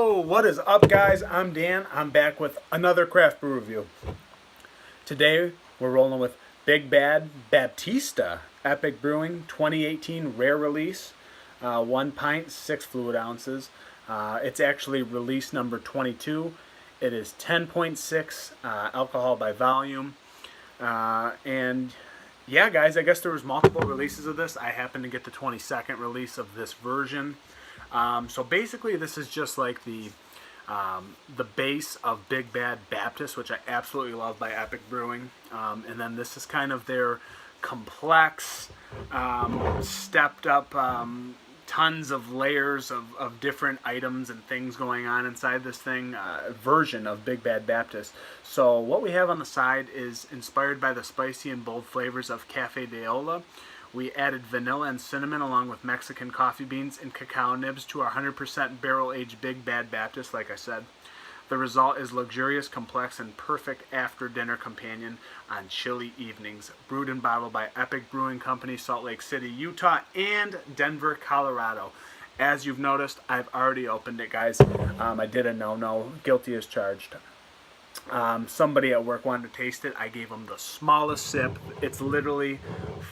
Yo, what is up, guys? I'm Dan. I'm back with another craft brew review. Today, we're rolling with Big Bad Baptista Epic Brewing 2018 rare release. 1 pint, 6 fluid ounces. It's actually release number 22. It is 10.6 alcohol by volume. And yeah, guys, I guess there was multiple releases of this. I happened to get the 22nd release of this version. So basically, this is just like the base of Big Bad Baptist, which I absolutely love, by Epic Brewing. And then this is kind of their complex, stepped up, tons of layers of different items and things going on inside this thing, version of Big Bad Baptist. So what we have on the side is inspired by the spicy and bold flavors of Cafe d'Ola. We added vanilla and cinnamon along with Mexican coffee beans and cacao nibs to our 100% barrel-aged Big Bad Baptist, like I said. The result is luxurious, complex, and perfect after-dinner companion on chilly evenings. Brewed and bottled by Epic Brewing Company, Salt Lake City, Utah, and Denver, Colorado. As you've noticed, I've already opened it, guys. I did a no-no. Guilty as charged. Somebody at work wanted to taste it. I gave them the smallest sip. It's literally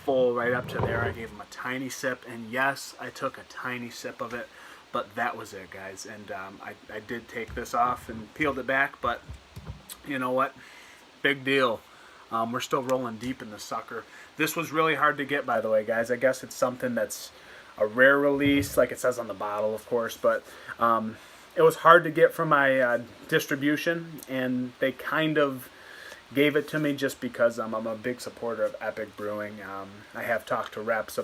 full right up to there. I gave them a tiny sip, and yes, I took a tiny sip of it, but that was it, guys. And I did take this off and peeled it back, but you know what? Big deal. We're still rolling deep in the sucker. This was really hard to get, by the way, guys. I guess it's something that's a rare release, like it says on the bottle, of course, but it was hard to get from my distribution, and they kind of gave it to me just because I'm a big supporter of Epic Brewing. I have talked to reps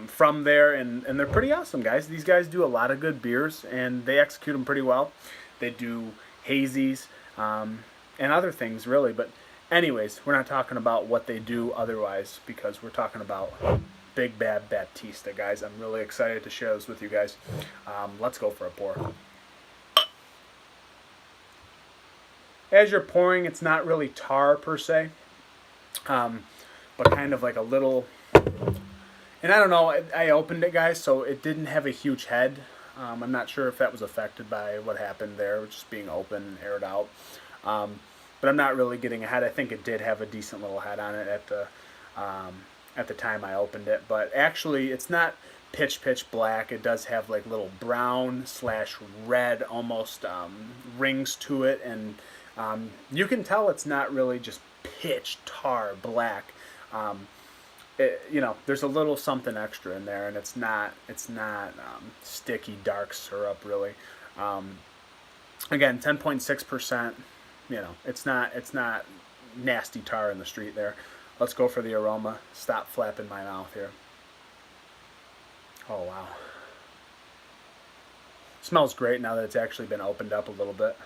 from there, and they're pretty awesome, guys. These guys do a lot of good beers, and they execute them pretty well. They do hazies and other things, really. But anyways, we're not talking about what they do otherwise, because we're talking about Big Bad Baptista, guys. I'm really excited to share this with you guys. Let's go for a pour. As you're pouring, it's not really tar per se, but kind of like a little, and I don't know, I opened it, guys, so it didn't have a huge head. I'm not sure if that was affected by what happened there, just being open and aired out. But I'm not really getting a head. I think it did have a decent little head on it at the time I opened it, but actually it's not pitch black. It does have like little brown / red almost rings to it, and you can tell it's not really just pitch tar black. There's a little something extra in there, and it's not sticky dark syrup really. Again, 10.6%. It's not nasty tar in the street there. Let's go for the aroma. Stop flapping my mouth here. Oh wow. Smells great now that it's actually been opened up a little bit.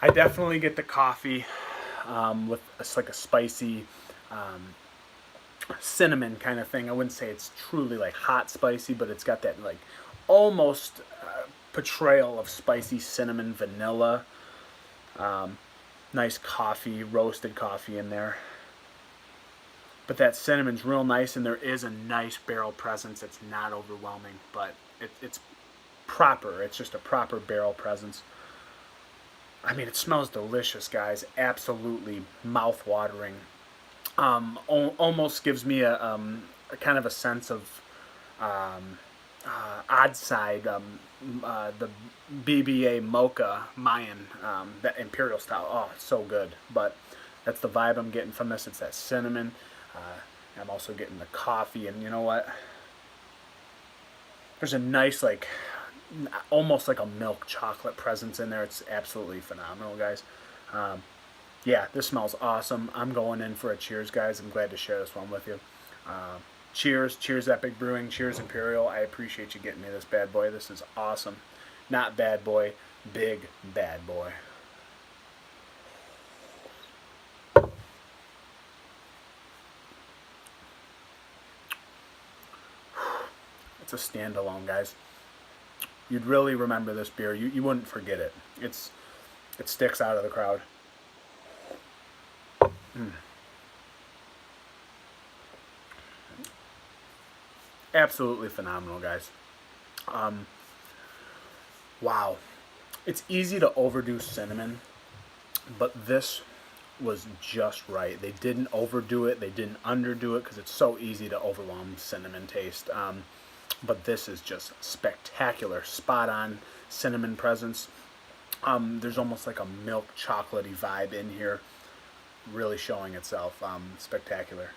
I definitely get the coffee with like a spicy cinnamon kind of thing. I wouldn't say it's truly like hot spicy, but it's got that like almost portrayal of spicy cinnamon vanilla. Nice coffee, roasted coffee in there. But that cinnamon's real nice, and there is a nice barrel presence. It's not overwhelming, but it's proper. It's just a proper barrel presence. I mean, it smells delicious, guys. Absolutely mouth-watering. Almost gives me a kind of a sense of odd side, the BBA Mocha Mayan, that Imperial style. Oh, it's so good. But that's the vibe I'm getting from this. It's that cinnamon. I'm also getting the coffee, and you know what? There's a nice, like, almost like a milk chocolate presence in there. It's absolutely phenomenal, guys. Yeah, this smells awesome. I'm going in for a cheers, guys. I'm glad to share this one with you. Cheers Epic Brewing, cheers Imperial. I appreciate you getting me this bad boy. This is awesome. Not bad boy, big bad boy. It's a standalone, guys. You'd really remember this beer. You wouldn't forget it. It sticks out of the crowd. Absolutely phenomenal, guys. Wow. It's easy to overdo cinnamon, but this was just right. They didn't overdo it. They didn't underdo it because it's so easy to overwhelm cinnamon taste. But this is just spectacular. Spot on cinnamon presence. There's almost like a milk chocolatey vibe in here, really showing itself. Spectacular.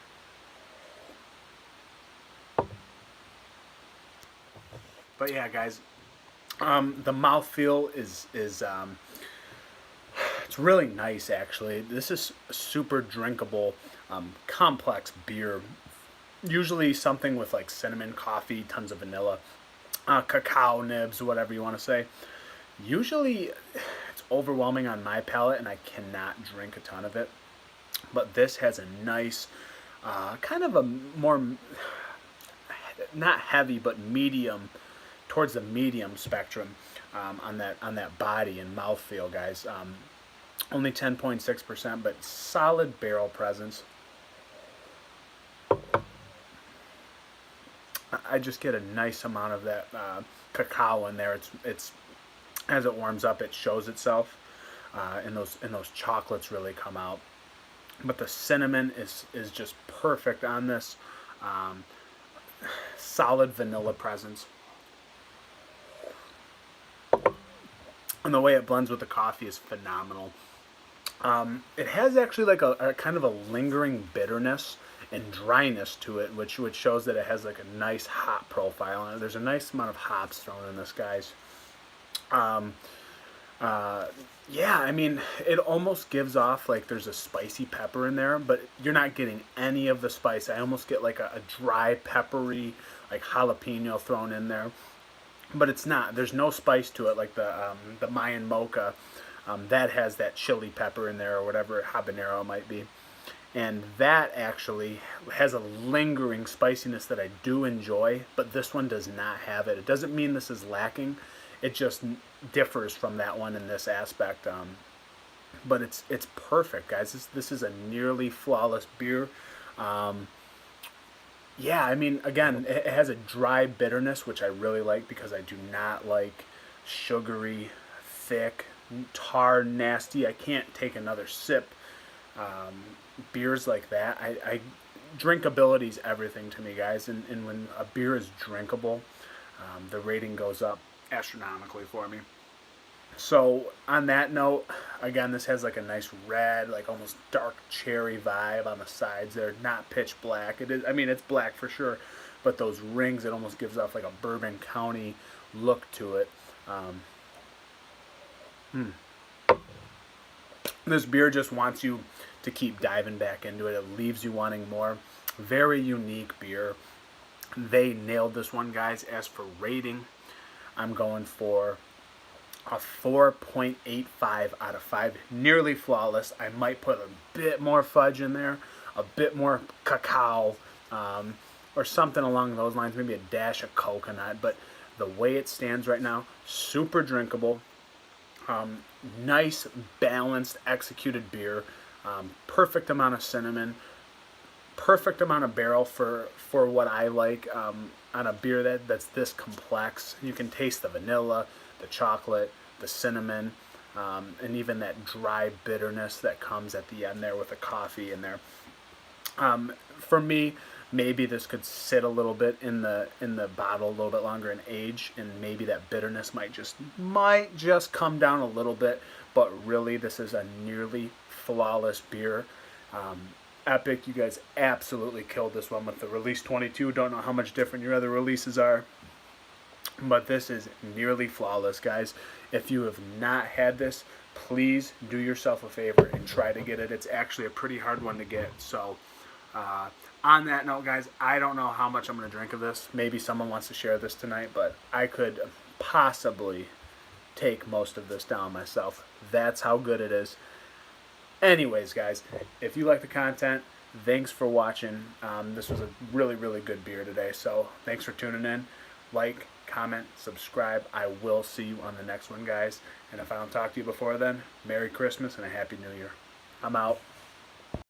But yeah, guys, the mouthfeel is it's really nice actually. This is a super drinkable, complex beer. Usually something with like cinnamon, coffee, tons of vanilla, cacao nibs, whatever you want to say. Usually it's overwhelming on my palate, and I cannot drink a ton of it. But this has a nice, kind of a more not heavy but medium, towards the medium spectrum, on that body and mouthfeel, guys. Only 10.6%, but solid barrel presence. I just get a nice amount of that cacao in there. It's as it warms up, it shows itself, and those chocolates really come out. But the cinnamon is just perfect on this. Um, Solid vanilla presence, and the way it blends with the coffee is phenomenal. It has actually like a kind of a lingering bitterness and dryness to it, which shows that it has like a nice hop profile on it. There's a nice amount of hops thrown in this, guys. Um, yeah, I mean, it almost gives off like there's a spicy pepper in there, but you're not getting any of the spice. I almost get like a dry, peppery, like jalapeno thrown in there, but it's not. There's no spice to it like the Mayan mocha. That has that chili pepper in there or whatever habanero might be. And that actually has a lingering spiciness that I do enjoy, but this one does not have it. It doesn't mean this is lacking. It just differs from that one in this aspect. But it's perfect, guys. This is a nearly flawless beer. Um, yeah, I mean, again, it has a dry bitterness, which I really like because I do not like sugary, thick, tar, nasty. I can't take another sip. Beers like that, drinkability is everything to me, guys. And when a beer is drinkable, the rating goes up astronomically for me. So on that note, again, this has like a nice red, like almost dark cherry vibe on the sides. They're not pitch black. It is, I mean, it's black for sure, but those rings, it almost gives off like a Bourbon County look to it. Um, hmm. This beer just wants you to keep diving back into it. It leaves you wanting more. Very unique beer. They nailed this one, guys. As for rating, I'm going for a 4.85 out of 5. Nearly flawless. I might put a bit more fudge in there, a bit more cacao, or something along those lines. Maybe a dash of coconut. But the way it stands right now, super drinkable. Nice, balanced, executed beer. Perfect amount of cinnamon. Perfect amount of barrel for what I like on a beer that's this complex. You can taste the vanilla, the chocolate, the cinnamon, and even that dry bitterness that comes at the end there with the coffee in there. For me, maybe this could sit a little bit in the bottle a little bit longer and age, and maybe that bitterness might just come down a little bit. But really, this is a nearly flawless beer. Epic, you guys absolutely killed this one with the release 22. Don't know how much different your other releases are, but this is nearly flawless, guys. If you have not had this, please do yourself a favor and try to get it. It's actually a pretty hard one to get. So on that note, guys, I don't know how much I'm going to drink of this. Maybe someone wants to share this tonight, but I could possibly take most of this down myself. That's how good it is. Anyways, guys, if you like the content, thanks for watching. This was a really, really good beer today, so thanks for tuning in. Like, comment, subscribe. I will see you on the next one, guys. And if I don't talk to you before then, Merry Christmas and a Happy New Year. I'm out.